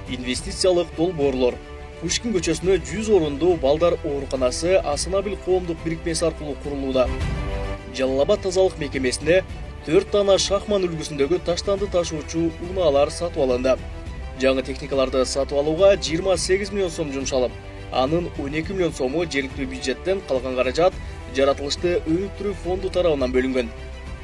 инвестициялык долбоорлор. Пушкин көчөсүнө 100 орундуу балдар ооруканасы Асынабил коомдук бирикмеси аркылуу курулууда. Жалал Абад тазалык мекемесине 4 дана шахман үлгүсүндөгү таштанды ташуучу унаалар сатып алынды. Жаңы техникаларды сатып алууга 28 миллион сом жумшалып, анын 12 миллион сому жергиликтүү бюджеттен, калган каражат жаратылышты өнүктүрүү фонду тарабынан бөлүнгөн.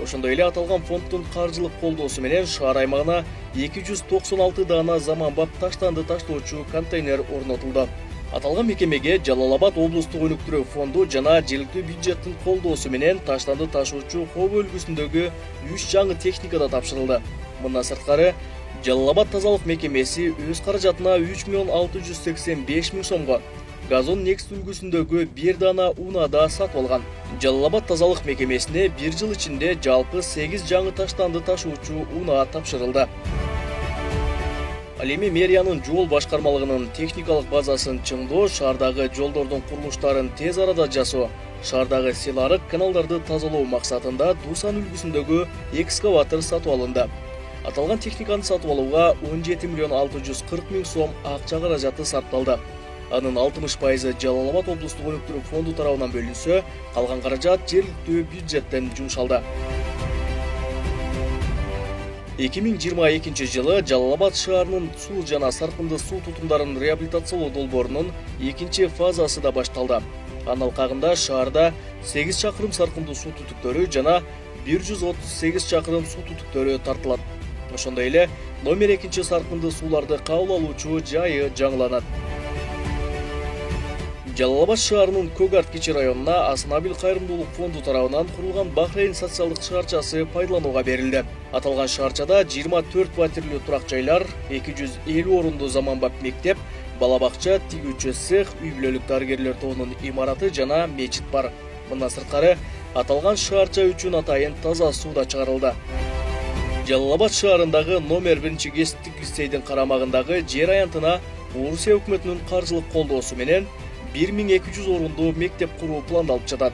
Ошондой эле аталган фонддун каржылык колдоосу менен шаар аймагына 296 дана заманбап таштанды таштоочу контейнер орнотулду. Аталган мекемеге Жалал Абад облустук өнүктүрүү фонду жана жергиликтүү бюджеттин колдоосу менен таштанды ташуучу Хобо үлгүсүндөгү 3 жаңы техника да тапшырылды. Мындан сырткары, Жалал Абад тазалык мекемеси өз каражатына 3 миллион 685 миң сомго Газон Next үлгүсүндөгү 1 дана уна да сатып алган. Жалал Абад тазалык мекемесине 1 жыл ичинде жалпы 8 жаңы таштанды ташуучу уна тапшырылды. Ал эми мэриянын жол башкармалыгынын техникалык базасын чыңдоо, шаардагы жолдордун курулуштарын тез арада жасоо, шаардагы селарык каналдарды тазалоо максатында Дусан үлгүсүндөгү экскаватор сатып алынды. Аталган техниканы сатып алууга 17 миллион 640 миң сом акча каражаты сарпталды. Анын 60% Жалал Абад облустук өнүктүрүү фонду тарабынан бөлүнсө, калган каражат жергиликтүү бюджеттен жумшалды. 2022 жылы Жалал Абад шаарынын суу жана саркынды суу тутумдарын реабилитациялоо долбоорунун 2 фазасы да башталды. Анын алкагында шаарда 8 чакырым саркындуу суу түтүктөрү жана 138 чакырым суу түтүктөрү тартылат. Ошондой эле номер 2 саркынды сууларды кабыл алуучу жайы жаңыланат. Жалал Абад шаарынын Көгарт кичи районуна Асынабил кайрымдуулук фонду тарабынан курулган Бахрейн социалдык шаарчасы пайдаланууга берилди. Аталган шаарчада 24 фатирлүү турак жайлар, 250 орундуу заманбап мектеп, бала бакча, тигүүчү цех, үй-бүлөлүк дарыгерлер тобунун имараты жана мечит бар. Мындан сырткары, аталган шаарча үчүн атайын таза суу да чыгарылды. Жалал Абад шаарындагы номер 1 кесиптик лицейдин карамагындагы жер аянтына Орусия өкмөтүнүн каржылык колдоосу менен 1200 орундуу мектеп куруу пландалып жатат.